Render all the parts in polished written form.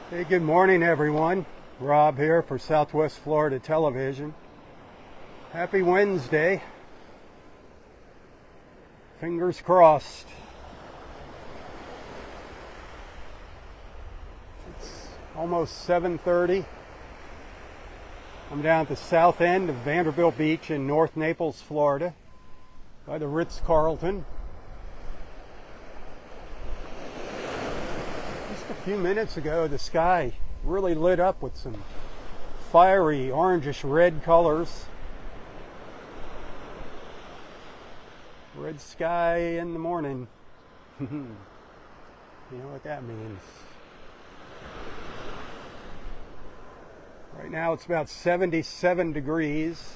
Hey, good morning, everyone. Rob here for Southwest Florida Television. Happy Wednesday. Fingers crossed. It's almost 7:30. I'm down at the south end of Vanderbilt Beach in North Naples, Florida, by the Ritz-Carlton. Just a few minutes ago, the sky really lit up with some fiery orangish red colors. Red sky in the morning. You know what that means. Right now it's about 77 degrees.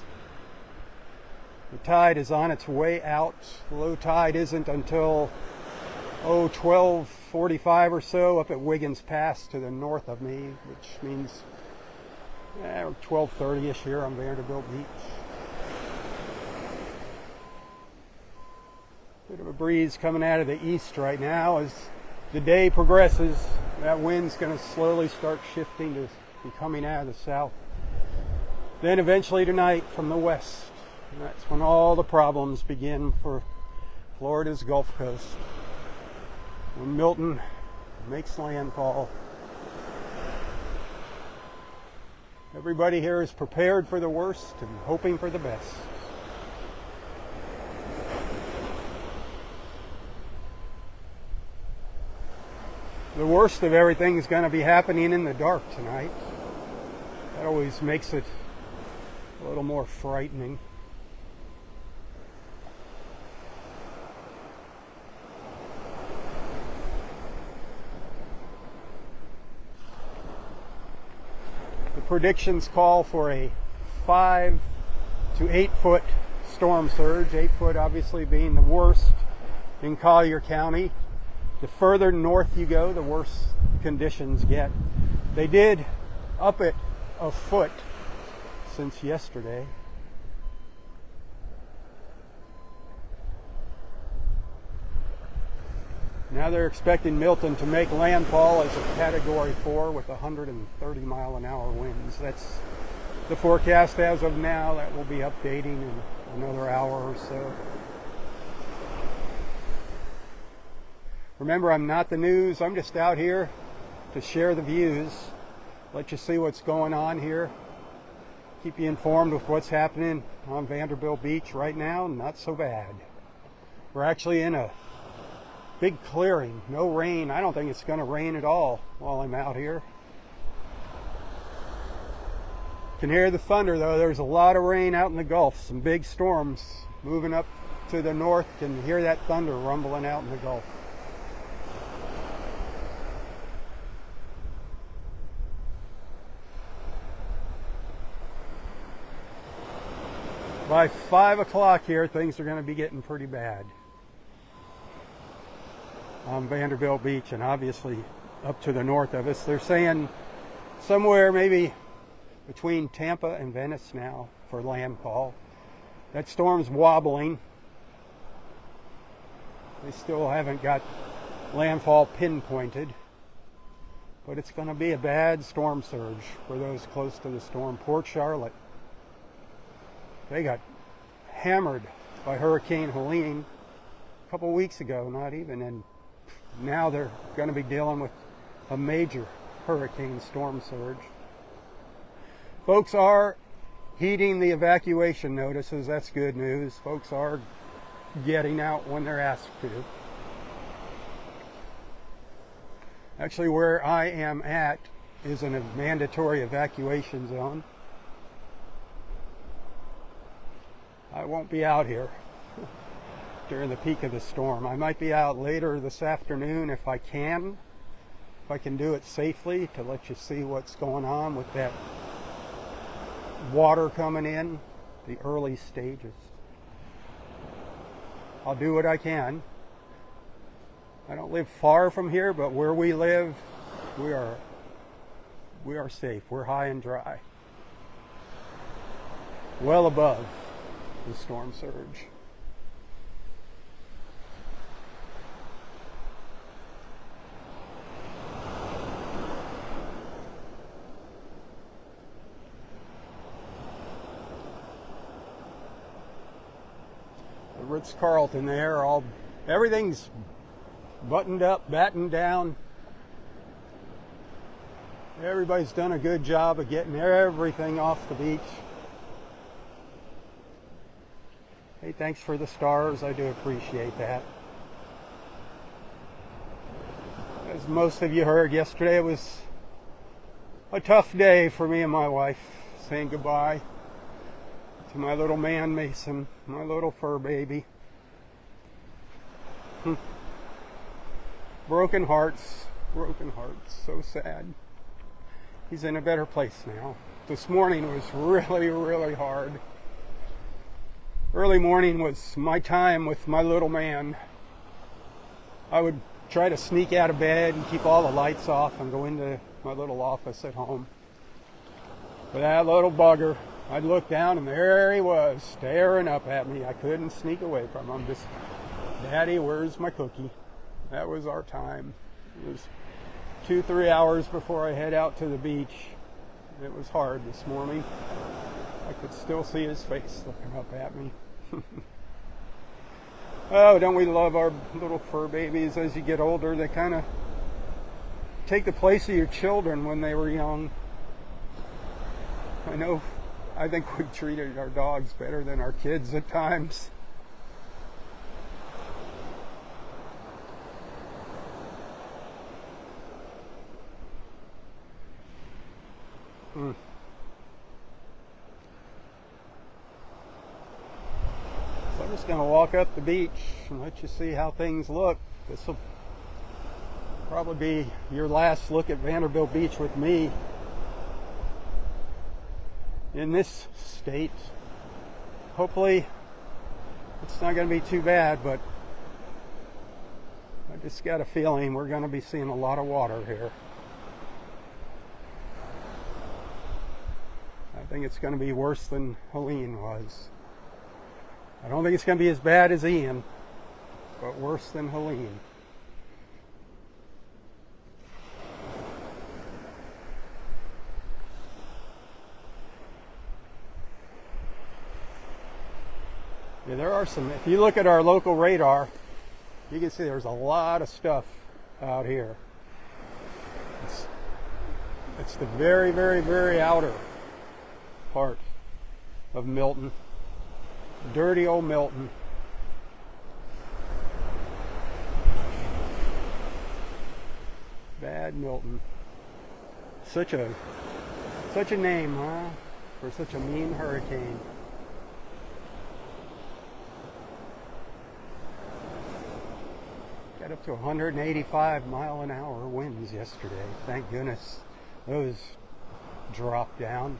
The tide is on its way out. Low tide isn't until 12:45 or so up at Wiggins Pass to the north of me, which means 12:30ish here on Vanderbilt Beach. Bit of a breeze coming out of the east right now. As the day progresses, that wind's going to slowly start shifting to be coming out of the south. Then eventually tonight from the west. And that's when all the problems begin for Florida's Gulf Coast. When Milton makes landfall. Everybody here is prepared for the worst and hoping for the best. The worst of everything is going to be happening in the dark tonight. That always makes it a little more frightening. The predictions call for a 5 to 8 foot storm surge, 8 foot obviously being the worst in Collier County. The further north you go, the worse conditions get. They did up it a foot since yesterday. Now they're expecting Milton to make landfall as a Category 4 with 130 mile an hour winds. That's the forecast as of now. That will be updating in another hour or so. Remember, I'm not the news. I'm just out here to share the views, let you see what's going on here, keep you informed with what's happening on Vanderbilt Beach right now. Not so bad. We're actually in a big clearing. No rain. I don't think it's going to rain at all while I'm out here. Can hear the thunder though. There's a lot of rain out in the Gulf. Some big storms moving up to the north. Can hear that thunder rumbling out in the Gulf. By 5 o'clock here, things are going to be getting pretty bad on Vanderbilt Beach and obviously up to the north of us. They're saying somewhere maybe between Tampa and Venice now for landfall. That storm's wobbling. They still haven't got landfall pinpointed, but it's going to be a bad storm surge for those close to the storm. Port Charlotte, they got hammered by Hurricane Helene a couple weeks ago, not even, and now they're going to be dealing with a major hurricane storm surge. Folks are heeding the evacuation notices. That's good news. Folks are getting out when they're asked to. Actually, where I am at is in a mandatory evacuation zone. I won't be out here during the peak of the storm. I might be out later this afternoon if I can do it safely, to let you see what's going on with that water coming in, the early stages. I'll do what I can. I don't live far from here, but where we live, we are safe. We're high and dry. Well above the storm surge. Ritz-Carlton there. Everything's buttoned up, battened down. Everybody's done a good job of getting everything off the beach. Hey, thanks for the stars. I do appreciate that. As most of you heard yesterday, it was a tough day for me and my wife, saying goodbye to my little man Mason, my little fur baby. Broken hearts, so sad. He's in a better place now. This morning was really, really hard. Early morning was my time with my little man. I would try to sneak out of bed and keep all the lights off and go into my little office at home. But that little bugger, I'd look down and there he was, staring up at me. I couldn't sneak away from him. Just, Daddy, where's my cookie? That was our time. It was 2-3 hours before I head out to the beach. It was hard this morning. I could still see his face looking up at me. Oh, don't we love our little fur babies? As you get older, they kind of take the place of your children when they were young. I think we treated our dogs better than our kids at times. So I'm just going to walk up the beach and let you see how things look. This will probably be your last look at Vanderbilt Beach with me in this state. Hopefully it's not going to be too bad, but I just got a feeling we're going to be seeing a lot of water here. I think it's going to be worse than Helene was. I don't think it's going to be as bad as Ian, but worse than Helene. Yeah, there are some, if you look at our local radar, you can see there's a lot of stuff out here. It's the very, very, very outer part of Milton. Dirty old Milton. Bad Milton. Such a name, huh? For such a mean hurricane. Got up to 185 mile an hour winds yesterday. Thank goodness those dropped down.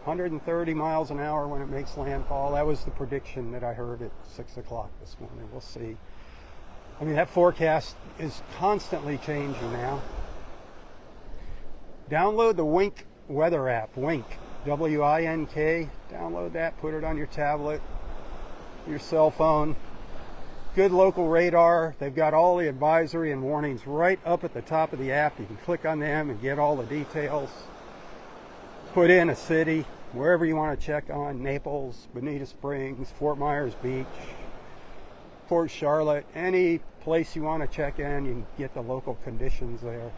130 miles an hour when it makes landfall. That was the prediction that I heard at 6 o'clock this morning. We'll see. I mean, that forecast is constantly changing now. Download the Wink weather app. Wink, W-I-N-K. Download that, put it on your tablet, your cell phone. Good local radar. They've got all the advisory and warnings right up at the top of the app. You can click on them and get all the details. Put in a city, wherever you want to check on, Naples, Bonita Springs, Fort Myers Beach, Port Charlotte, any place you want to check in, you can get the local conditions there.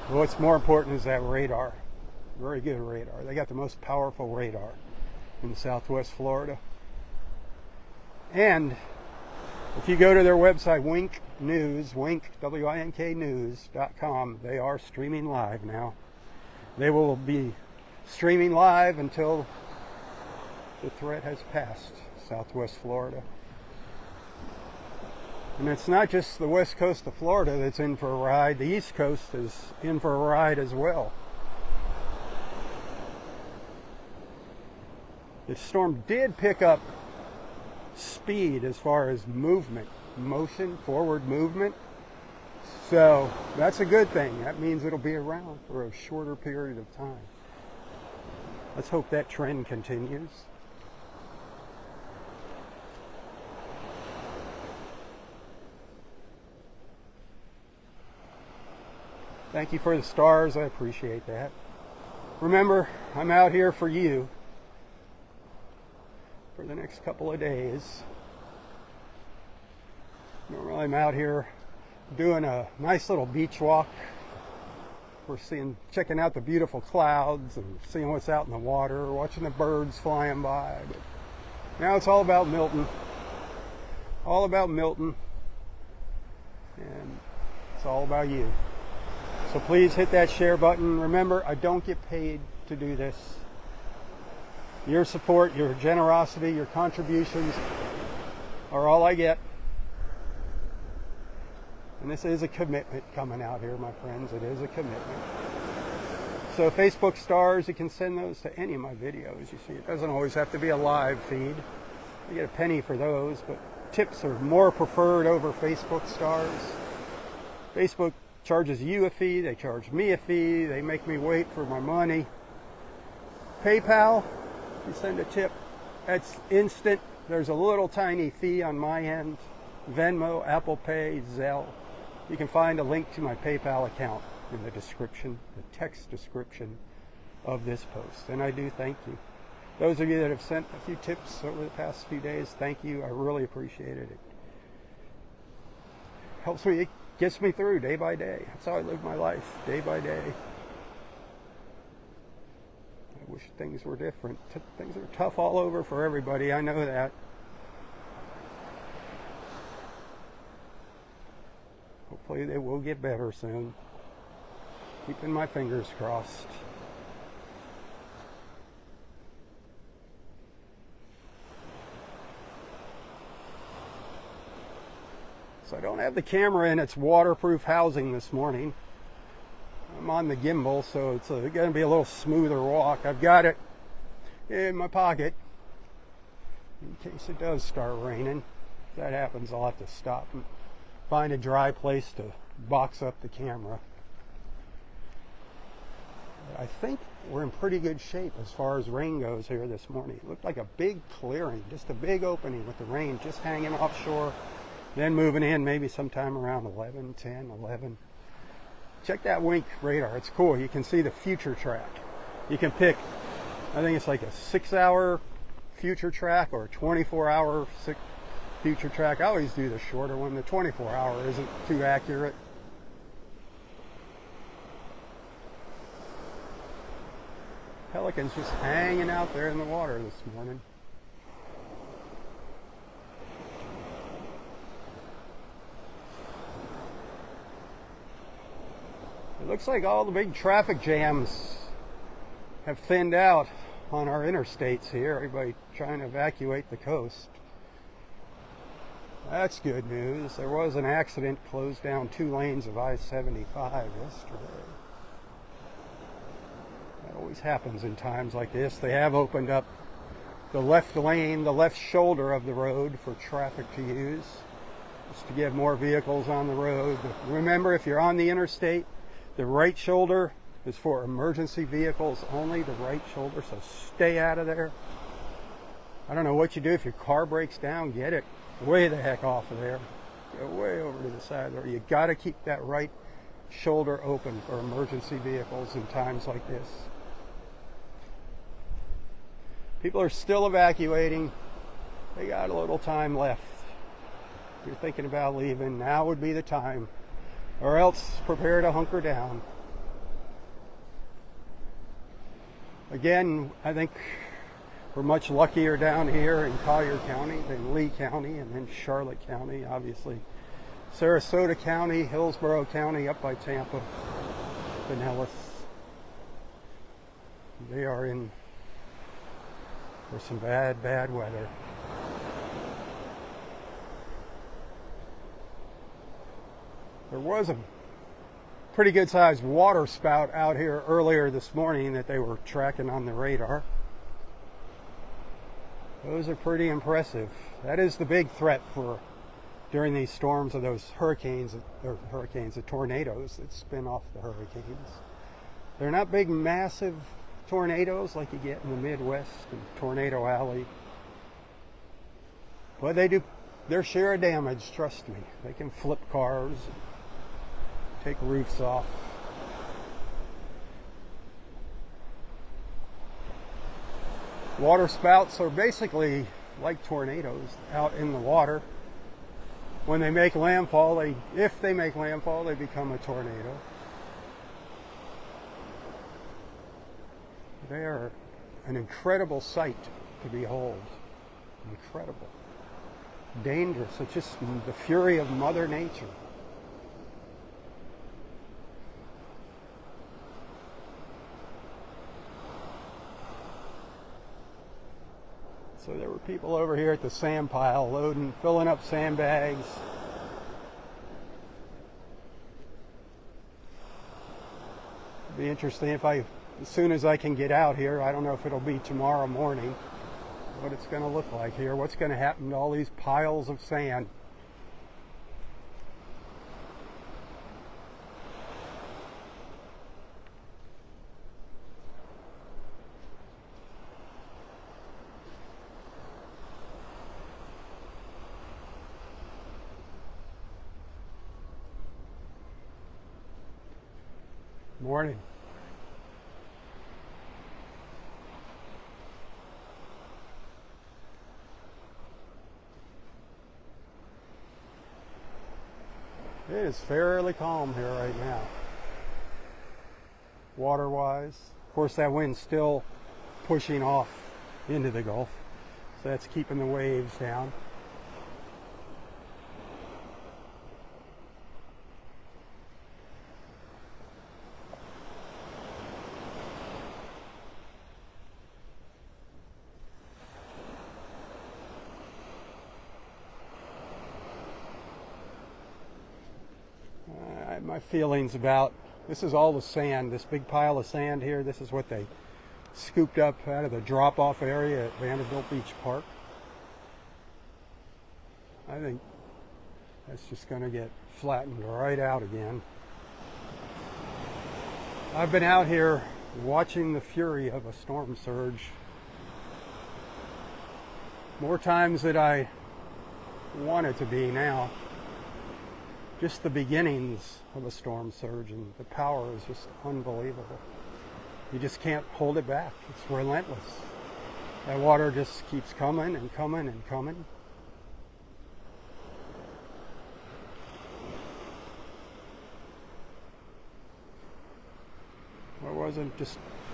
What's more important is that radar. Very good radar. They got the most powerful radar in Southwest Florida. And if you go to their website, Wink News, Wink, W-I-N-K News.com, they are streaming live now. They will be streaming live until the threat has passed Southwest Florida. And it's not just the west coast of Florida that's in for a ride. The east coast is in for a ride as well. The storm did pick up speed as far as movement, forward movement. So that's a good thing. That means it'll be around for a shorter period of time. Let's hope that trend continues. Thank you for the stars. I appreciate that. Remember, I'm out here for you. for the next couple of days. Normally I'm out here doing a nice little beach walk. We're checking out the beautiful clouds and seeing what's out in the water, watching the birds flying by. But now it's all about Milton. All about Milton. And it's all about you. So please hit that share button. Remember, I don't get paid to do this. Your support, your generosity, your contributions are all I get. And this is a commitment coming out here, my friends. It is a commitment. So Facebook stars, you can send those to any of my videos. You see, it doesn't always have to be a live feed. You get a penny for those, but tips are more preferred over Facebook stars. Facebook charges you a fee, they charge me a fee, they make me wait for my money. PayPal, you send a tip, that's instant. There's a little tiny fee on my end. Venmo, Apple Pay, Zelle. You can find a link to my PayPal account in the description, the text description of this post. And I do thank you. Those of you that have sent a few tips over the past few days, thank you. I really appreciated it. Helps me, it gets me through day by day. That's how I live my life, day by day. I wish things were different. Things are tough all over for everybody. I know that. Hopefully they will get better soon. Keeping my fingers crossed. So I don't have the camera in its waterproof housing this morning. I'm on the gimbal, so it's going to be a little smoother walk. I've got it in my pocket in case it does start raining. If that happens, I'll have to stop and find a dry place to box up the camera. I think we're in pretty good shape as far as rain goes here this morning. It looked like a big clearing, just a big opening with the rain just hanging offshore, then moving in maybe sometime around 11, 10, 11. Check that wink radar. It's cool. You can see the future track. You can pick, I think it's like a 6-hour future track or a 24-hour future track. I always do the shorter one. The 24-hour isn't too accurate. Pelicans just hanging out there in the water this morning. It looks like all the big traffic jams have thinned out on our interstates here. Everybody trying to evacuate the coast. That's good news. There was an accident, closed down 2 lanes of I-75 yesterday. That always happens in times like this. They have opened up the left lane, the left shoulder of the road for traffic to use, just to get more vehicles on the road. But remember, if you're on the interstate, the right shoulder is for emergency vehicles only, the right shoulder, so stay out of there. I don't know what you do if your car breaks down, get it way the heck off of there. Go way over to the side there. You got to keep that right shoulder open for emergency vehicles in times like this. People are still evacuating. They got a little time left. If you're thinking about leaving, now would be the time. Or else prepare to hunker down. Again, I think we're much luckier down here in Collier County than Lee County and then Charlotte County, obviously. Sarasota County, Hillsborough County, up by Tampa, Pinellas. They are in for some bad, bad weather. There was a pretty good sized water spout out here earlier this morning that they were tracking on the radar. Those are pretty impressive. That is the big threat for during these storms of those the tornadoes that spin off the hurricanes. They're not big, massive tornadoes like you get in the Midwest and Tornado Alley, but they do their share of damage, trust me. They can flip cars, take roofs off. Water spouts are basically like tornadoes out in the water. When they make landfall, if they make landfall, they become a tornado. They are an incredible sight to behold. Incredible. Dangerous. It's just the fury of Mother Nature. So there were people over here at the sand pile filling up sandbags. It'll be interesting as soon as I can get out here, I don't know if it'll be tomorrow morning, what it's going to look like here, what's going to happen to all these piles of sand. Morning. It is fairly calm here right now, water-wise. Of course, that wind's still pushing off into the Gulf, so that's keeping the waves down. My feelings about this is all the sand, this big pile of sand here. This is what they scooped up out of the drop-off area at Vanderbilt Beach Park. I think that's just going to get flattened right out again. I've been out here watching the fury of a storm surge more times than I want it to be now. Just the beginnings of a storm surge, and the power is just unbelievable. You just can't hold it back. It's relentless. That water just keeps coming and coming and coming.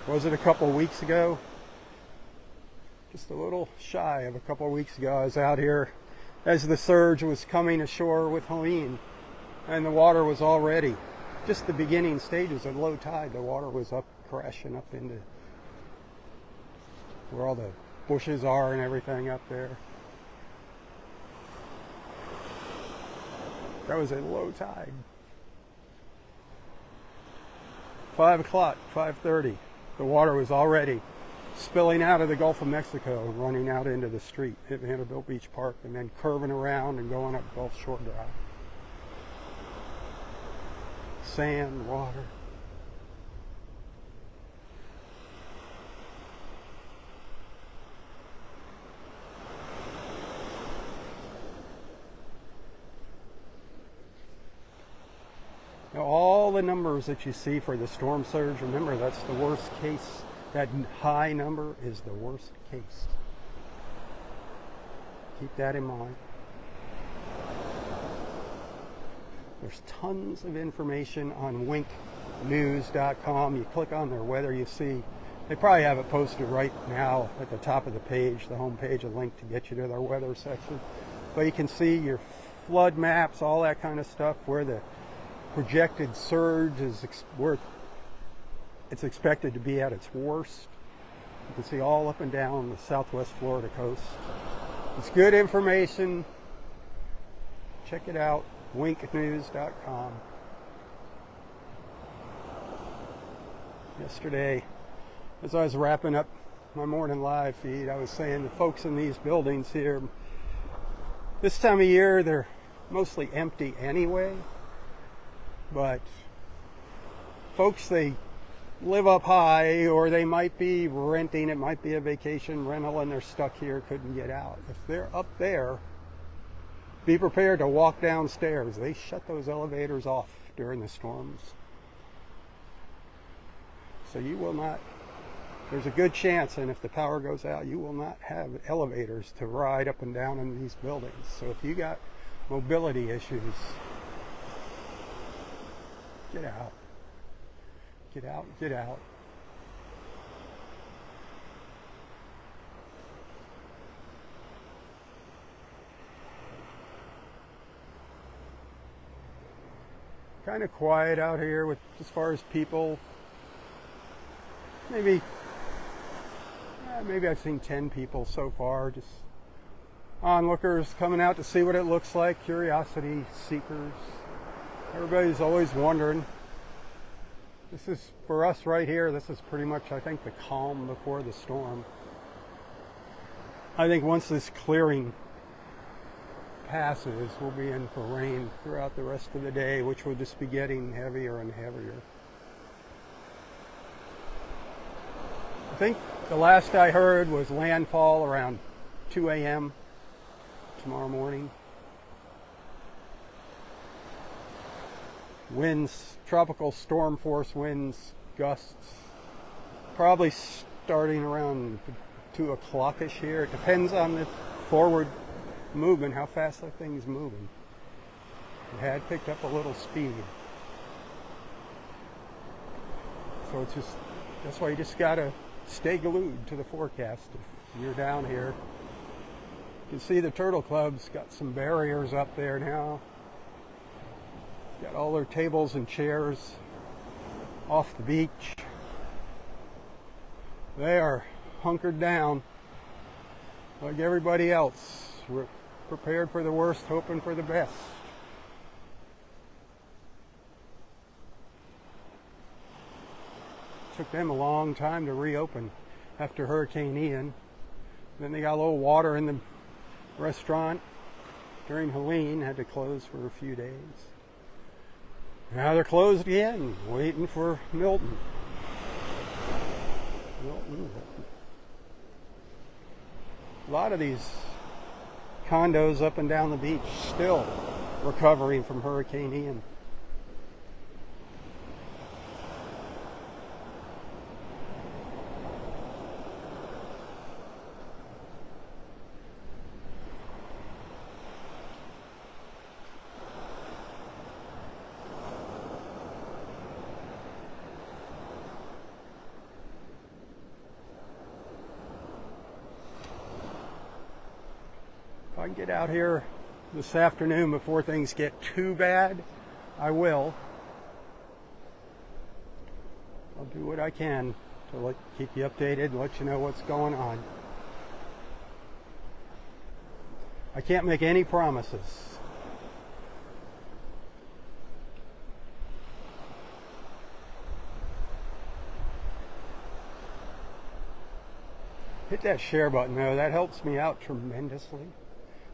Was it a couple of weeks ago? Just a little shy of a couple of weeks ago, I was out here as the surge was coming ashore with Helene. And the water was already, just the beginning stages of low tide, the water was up, crashing up into where all the bushes are and everything up there. That was at low tide. 5 o'clock, 5:30, the water was already spilling out of the Gulf of Mexico and running out into the street at Vanderbilt Beach Park and then curving around and going up Gulf Shore Drive. Sand, water. Now, all the numbers that you see for the storm surge, remember that's the worst case. That high number is the worst case. Keep that in mind. There's tons of information on winknews.com. You click on their weather, you see, they probably have it posted right now at the top of the page, the home page, a link to get you to their weather section. But you can see your flood maps, all that kind of stuff, where the projected surge is, where it's expected to be at its worst. You can see all up and down the southwest Florida coast. It's good information. Check it out. winknews.com. Yesterday, as I was wrapping up my morning live feed, I was saying the folks in these buildings here, this time of year they're mostly empty anyway, but folks, they live up high, or they might be renting, it might be a vacation rental and they're stuck here, couldn't get out. If they're up there, be prepared to walk downstairs. They shut those elevators off during the storms. So you will not there's a good chance, and if the power goes out, you will not have elevators to ride up and down in these buildings. So if you got mobility issues, get out. Get out, get out. Kind of quiet out here with as far as people. Maybe I've seen 10 people so far, just onlookers coming out to see what it looks like, curiosity seekers. Everybody's always wondering. This is, for us right here, this is pretty much, I think, the calm before the storm. I think once this clearing passes, we'll be in for rain throughout the rest of the day, which will just be getting heavier and heavier. I think the last I heard was landfall around 2 a.m. tomorrow morning. Winds, tropical storm force winds, gusts, probably starting around 2 o'clock-ish here. It depends on the forward movement, how fast that thing's moving. It had picked up a little speed. So it's just, that's why you just gotta stay glued to the forecast if you're down here. You can see the Turtle Club's got some barriers up there now. Got all their tables and chairs off the beach. They are hunkered down like everybody else. We're prepared for the worst, hoping for the best. Took them a long time to reopen after Hurricane Ian. Then they got a little water in the restaurant during Helene, had to close for a few days. Now they're closed again, waiting for Milton. A lot of these condos up and down the beach still recovering from Hurricane Ian. If I can get out here this afternoon before things get too bad, I will. I'll do what I can to keep you updated and let you know what's going on. I can't make any promises. Hit that share button though, that helps me out tremendously.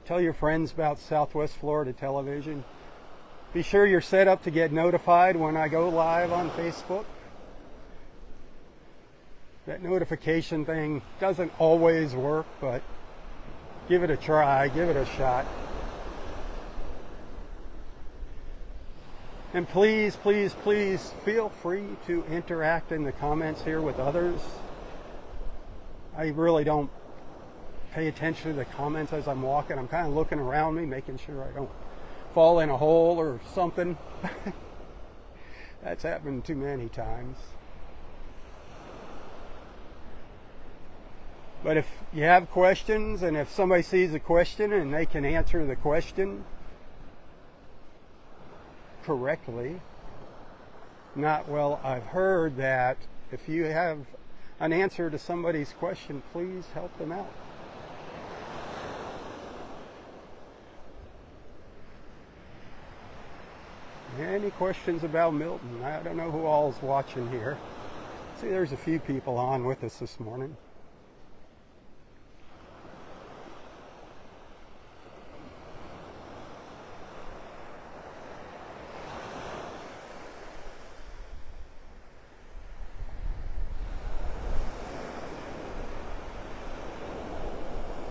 Tell your friends about Southwest Florida Television. Be sure you're set up to get notified when I go live on Facebook. That notification thing doesn't always work, but give it a try, give it a shot. And please, please, please feel free to interact in the comments here with others. I really don't pay attention to the comments as I'm walking. I'm kind of looking around me, making sure I don't fall in a hole or something. That's happened too many times. But if you have questions, and if somebody sees a question and they can answer the question correctly, not, well, I've heard that. If you have an answer to somebody's question, please help them out. Any questions about Milton? I don't know who all is watching here. See, there's a few people on with us this morning.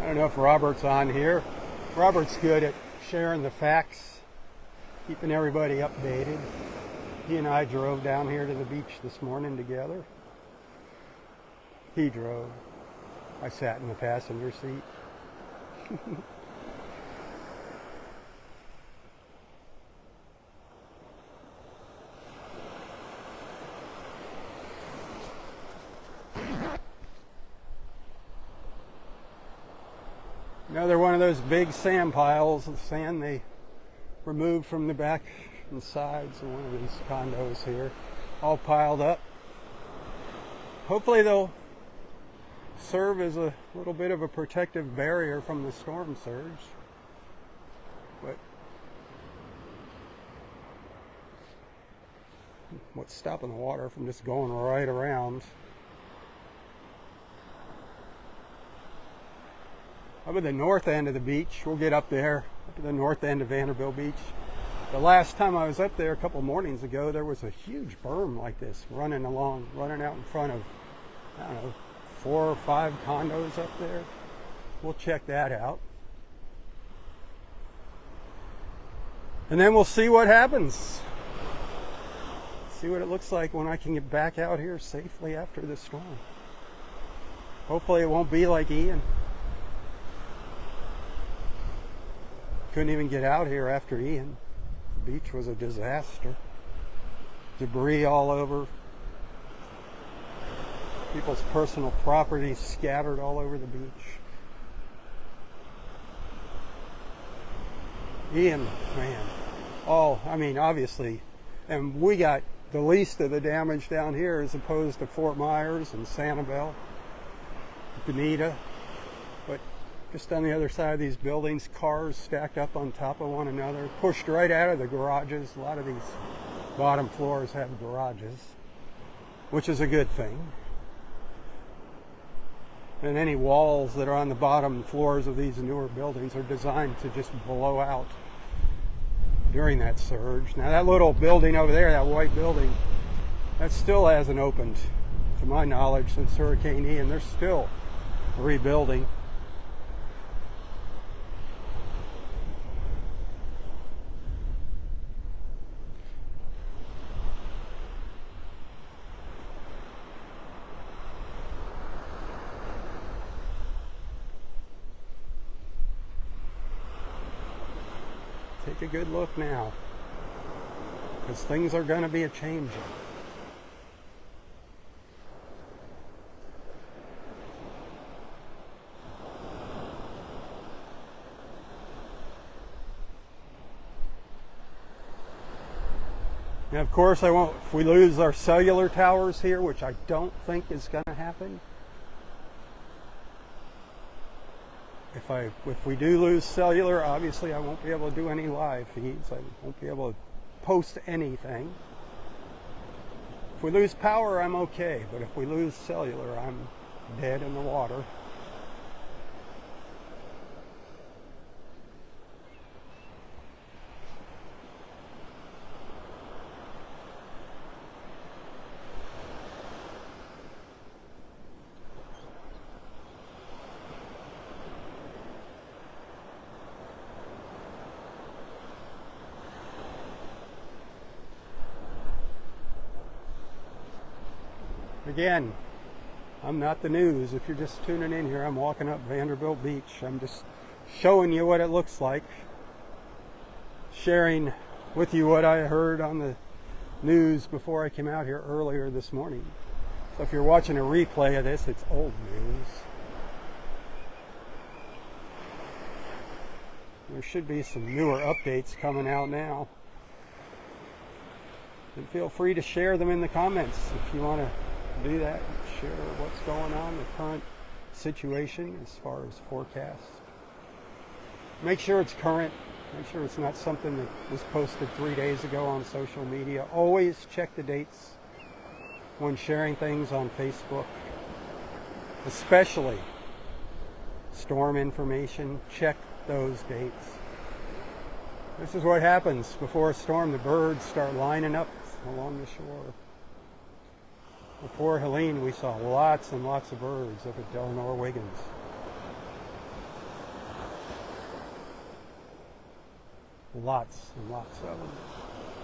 I don't know if Robert's on here. Robert's good at sharing the facts, keeping everybody updated. He and I drove down here to the beach this morning together. He drove. I sat in the passenger seat. Another one of those big sand piles of sand they removed from the back and sides of one of these condos here, all piled up. Hopefully they'll serve as a little bit of a protective barrier from the storm surge. But what's stopping the water from just going right around? Up at the north end of the beach, we'll get up there, up at the north end of Vanderbilt Beach. The last time I was up there a couple mornings ago, there was a huge berm like this running out in front of, I don't know, 4 or 5 condos up there. We'll check that out. And then we'll see what happens. See what it looks like when I can get back out here safely after the storm. Hopefully it won't be like Ian. Couldn't even get out here after Ian. The beach was a disaster. Debris all over. People's personal property scattered all over the beach. Ian, man. Obviously, and we got the least of the damage down here as opposed to Fort Myers and Sanibel, Bonita. But just on the other side of these buildings, cars stacked up on top of one another, pushed right out of the garages. A lot of these bottom floors have garages, which is a good thing. And any walls that are on the bottom floors of these newer buildings are designed to just blow out during that surge. Now that little building over there, that white building, that still hasn't opened, to my knowledge, since Hurricane Ian. They're still rebuilding. Take a good look now, because things are going to be a-changing. Now, of course, if we lose our cellular towers here, which I don't think is going to happen. If we do lose cellular, obviously I won't be able to do any live feeds. I won't be able to post anything. If we lose power, I'm okay. But if we lose cellular, I'm dead in the water. Again, I'm not the news. If you're just tuning in here, I'm walking up Vanderbilt Beach. I'm just showing you what it looks like, sharing with you what I heard on the news before I came out here earlier this morning. So if you're watching a replay of this, it's old news. There should be some newer updates coming out now. And feel free to share them in the comments if you want to do that. Share what's going on, the current situation as far as forecasts. Make sure it's current. Make sure it's not something that was posted 3 days ago on social media. Always check the dates when sharing things on Facebook, especially storm information. Check those dates. This is what happens before a storm. The birds start lining up along the shore. Before Helene, we saw lots and lots of birds up at Delnor Wiggins. Lots and lots of them.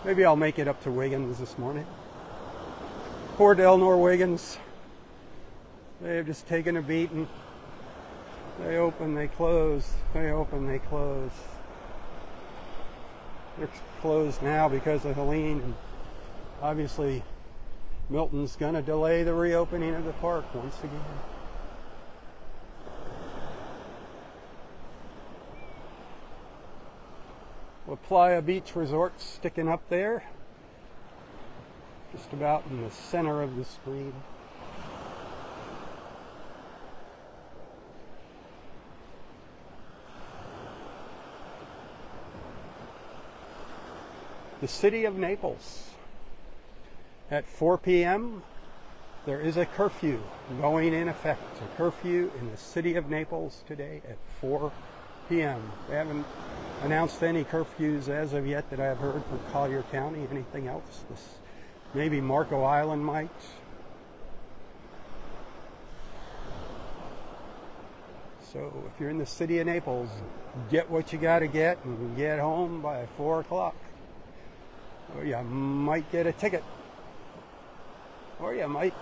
Maybe I'll make it up to Wiggins this morning. Poor Delnor Wiggins. They've just taken a beating. They open, they close. They open, they close. They're closed now because of Helene, and obviously Milton's going to delay the reopening of the park once again. La Playa Beach Resort sticking up there, just about in the center of the screen. The city of Naples. At 4 p.m., there is a curfew going in effect. A curfew in the city of Naples today at 4 p.m. They haven't announced any curfews as of yet that I've heard for Collier County. Anything else? Maybe Marco Island might. So if you're in the city of Naples, get what you got to get and get home by 4 o'clock. Or you might get a ticket. Or you might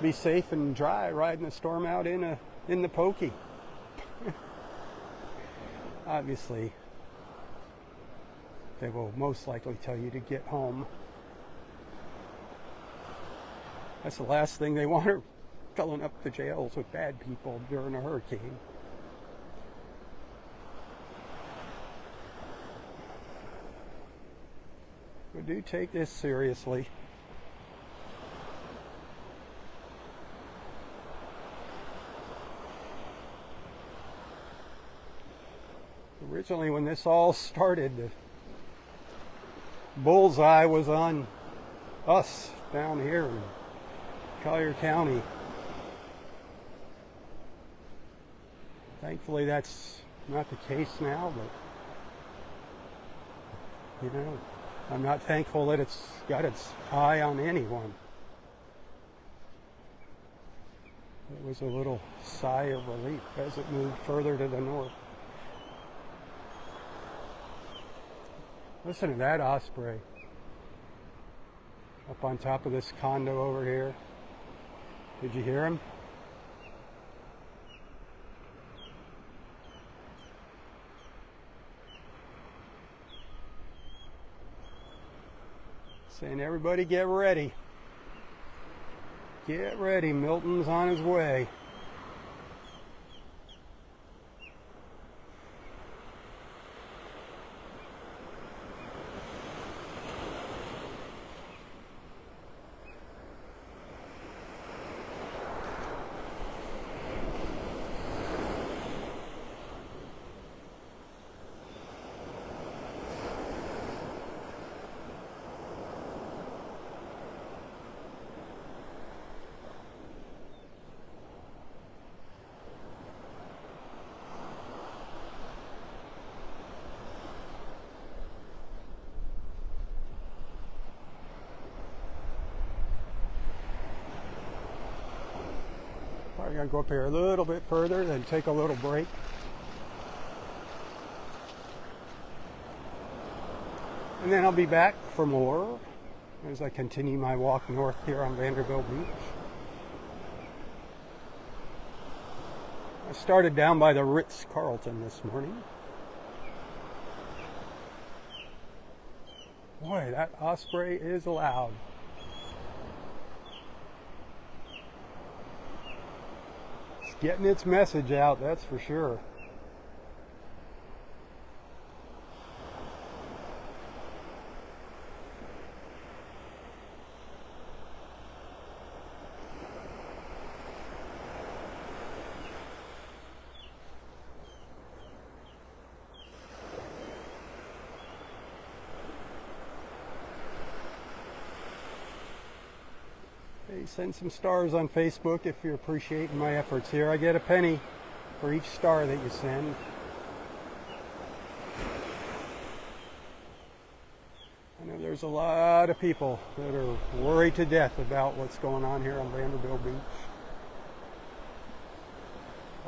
be safe and dry riding the storm out in the pokey. Obviously, they will most likely tell you to get home. That's the last thing they want, are filling up the jails with bad people during a hurricane. But do take this seriously. Originally, when this all started, the bullseye was on us down here in Collier County. Thankfully, that's not the case now, but, you know, I'm not thankful that it's got its eye on anyone. It was a little sigh of relief as it moved further to the north. Listen to that osprey up on top of this condo over here. Did you hear him? Saying, everybody get ready. Get ready, Milton's on his way. I'm going to go up here a little bit further, then take a little break. And then I'll be back for more as I continue my walk north here on Vanderbilt Beach. I started down by the Ritz-Carlton this morning. Boy, that osprey is loud. Getting its message out, that's for sure. Hey, send some stars on Facebook if you're appreciating my efforts here. I get a penny for each star that you send. I know there's a lot of people that are worried to death about what's going on here on Vanderbilt Beach.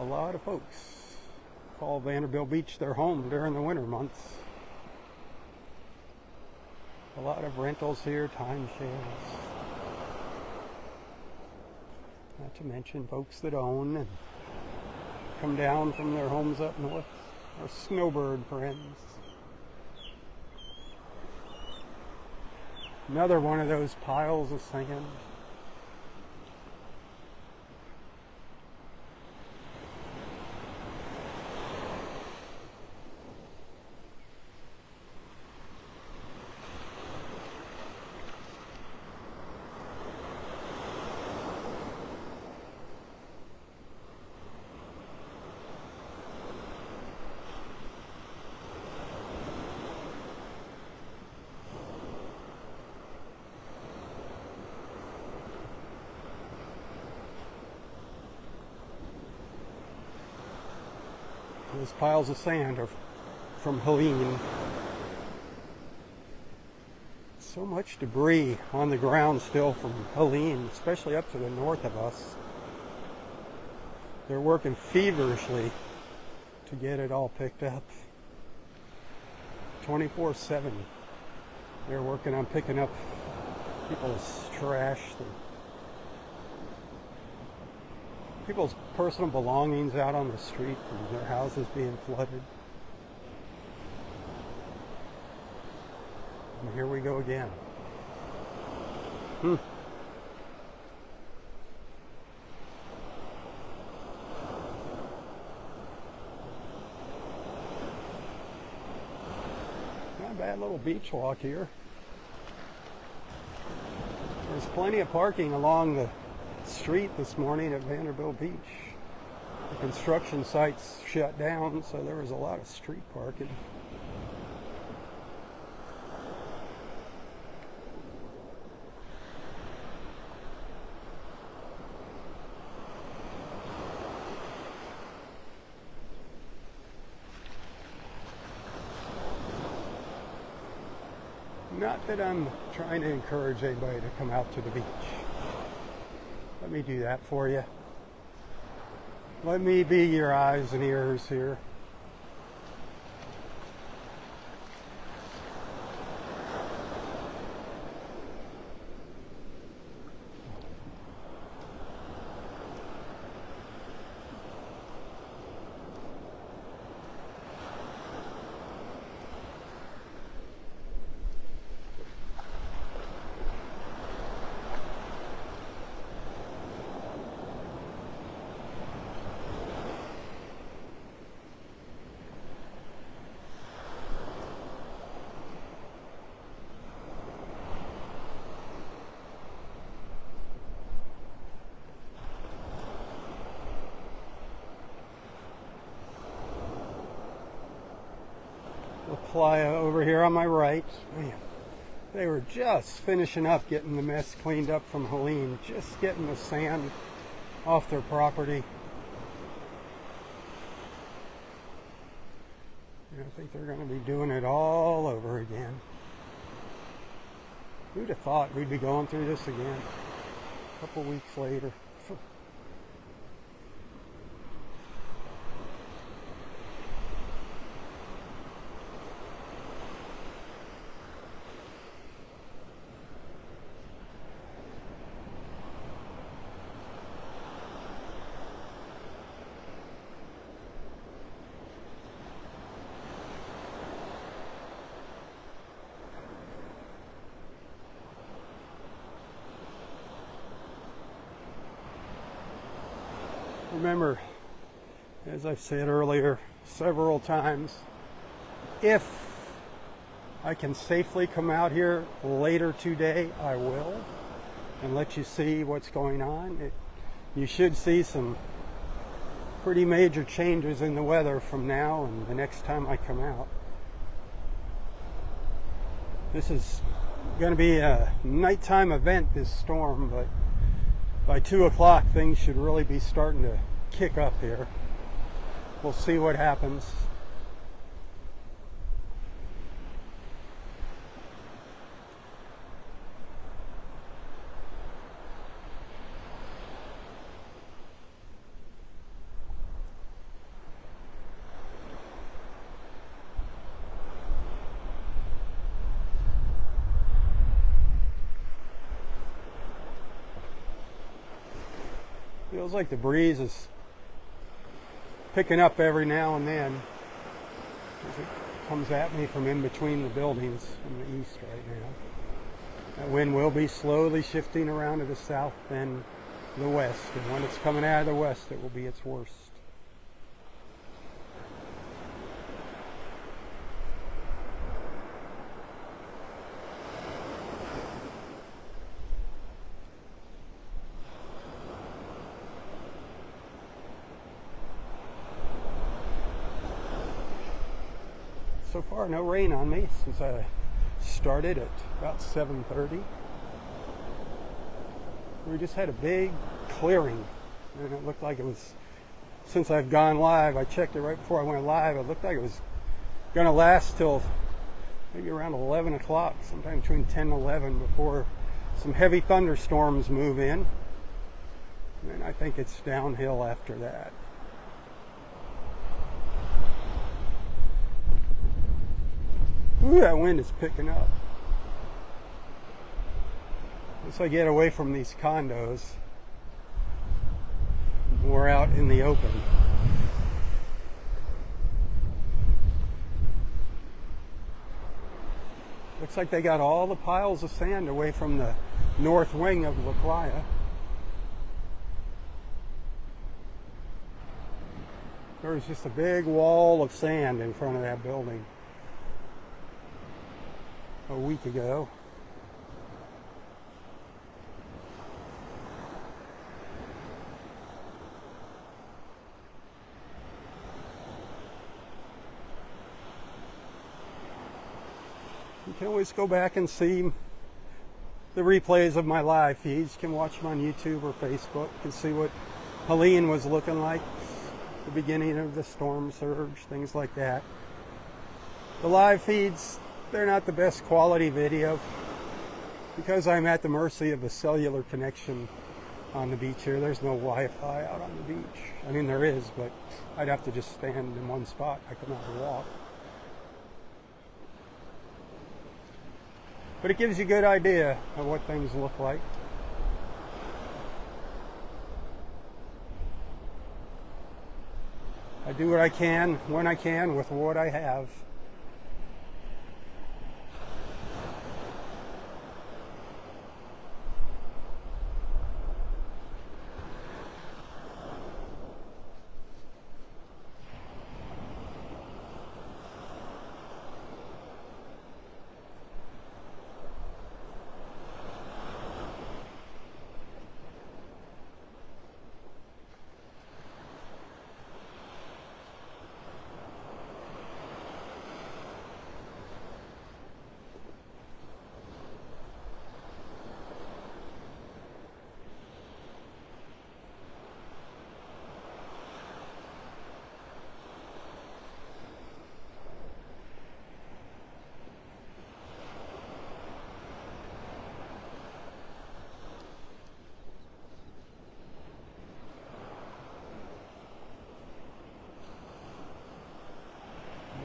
A lot of folks call Vanderbilt Beach their home during the winter months. A lot of rentals here, timeshares. Not to mention folks that own and come down from their homes up north, our snowbird friends. Another one of those piles of sand. Those piles of sand are from Helene. So much debris on the ground still from Helene, especially up to the north of us. They're working feverishly to get it all picked up. 24/7. They're working on picking up people's trash, people's personal belongings out on the street from their houses being flooded. And here we go again. Not a bad little beach walk here. There's plenty of parking along the street this morning at Vanderbilt Beach. The construction site's shut down, so there was a lot of street parking. Not that I'm trying to encourage anybody to come out to the beach. Let me do that for you. Let me be your eyes and ears here. La Playa over here on my right. Man, they were just finishing up getting the mess cleaned up from Helene, just getting the sand off their property. I think they're going to be doing it all over again. Who'd have thought we'd be going through this again a couple weeks later? Remember, as I've said earlier several times, if I can safely come out here later today, I will, and let you see what's going on. You should see some pretty major changes in the weather from now and the next time I come out. This is going to be a nighttime event, this storm, but by 2 o'clock things should really be starting to kick up here. We'll see what happens. Feels like the breeze is picking up every now and then as it comes at me from in between the buildings in the east right now. That wind will be slowly shifting around to the south and the west, and when it's coming out of the west, it will be its worst. So far, no rain on me since I started at about 7:30. We just had a big clearing, and it looked like it was, since I've gone live, I checked it right before I went live, it looked like it was going to last till maybe around 11 o'clock, sometime between 10 and 11, before some heavy thunderstorms move in, and then I think it's downhill after that. Ooh, that wind is picking up. Once I get away from these condos, we're out in the open. Looks like they got all the piles of sand away from the north wing of La Playa. There was just a big wall of sand in front of that building a week ago. You can always go back and see the replays of my live feeds. You can watch them on YouTube or Facebook. You can see what Helene was looking like, the beginning of the storm surge, things like that. The live feeds, they're not the best quality video because I'm at the mercy of the cellular connection on the beach here. There's no Wi-Fi out on the beach. I mean, there is, but I'd have to just stand in one spot. I could not walk. But it gives you a good idea of what things look like. I do what I can, when I can, with what I have.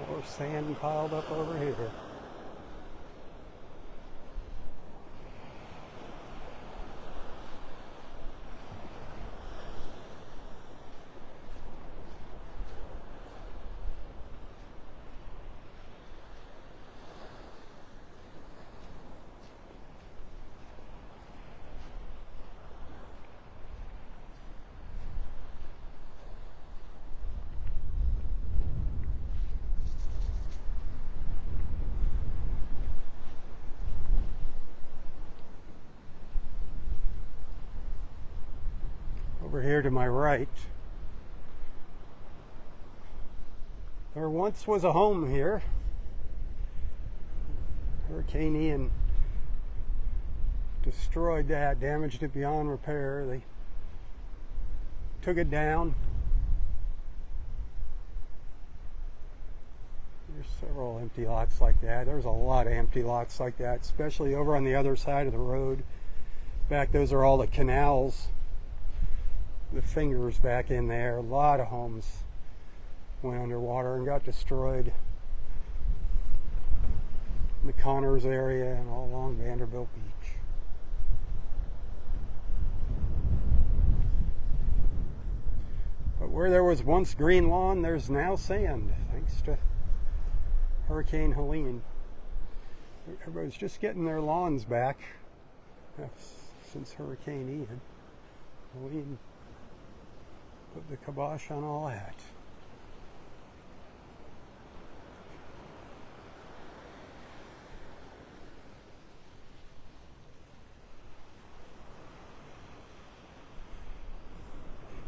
More sand piled up over here. Over here to my right, there once was a home here. Hurricane Ian destroyed that, damaged it beyond repair. They took it down. There's several empty lots like that. There's a lot of empty lots like that, especially over on the other side of the road. Back, those are all the canals. The fingers back in there. A lot of homes went underwater and got destroyed in the Connors area and all along Vanderbilt Beach. But where there was once green lawn, there's now sand, thanks to Hurricane Helene. Everybody's just getting their lawns back since Hurricane Ian. Helene put the kibosh on all that.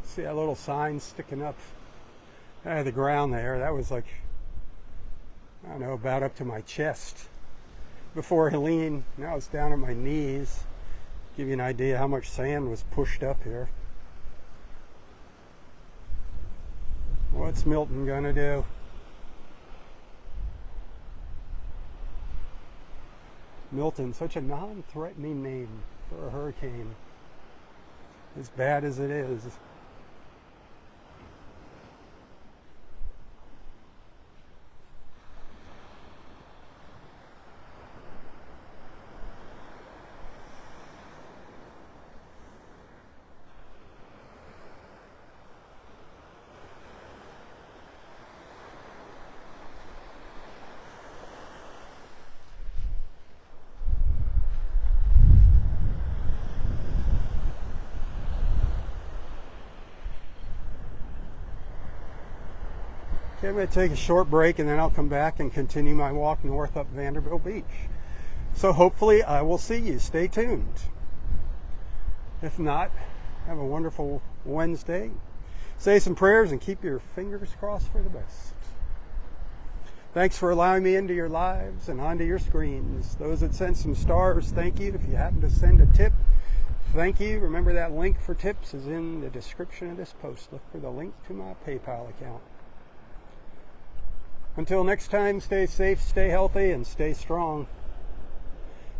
See that little sign sticking up out of the ground there? That was like, I don't know, about up to my chest before Helene. Now it's down at my knees. Give you an idea how much sand was pushed up here. What's Milton gonna do? Milton, such a non-threatening name for a hurricane, as bad as it is. Okay, I'm going to take a short break and then I'll come back and continue my walk north up Vanderbilt Beach. So hopefully I will see you. Stay tuned. If not, have a wonderful Wednesday. Say some prayers and keep your fingers crossed for the best. Thanks for allowing me into your lives and onto your screens. Those that sent some stars, thank you. If you happen to send a tip, thank you. Remember that link for tips is in the description of this post. Look for the link to my PayPal account. Until next time, stay safe, stay healthy, and stay strong.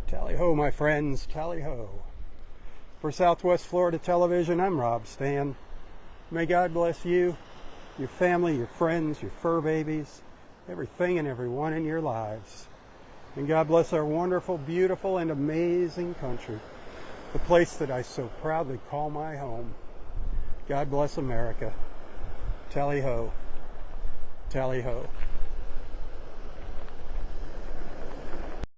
Tally-ho, my friends, tally-ho. For Southwest Florida Television, I'm Robb Stan. May God bless you, your family, your friends, your fur babies, everything and everyone in your lives. And God bless our wonderful, beautiful, and amazing country, the place that I so proudly call my home. God bless America. Tally-ho. Tally-ho.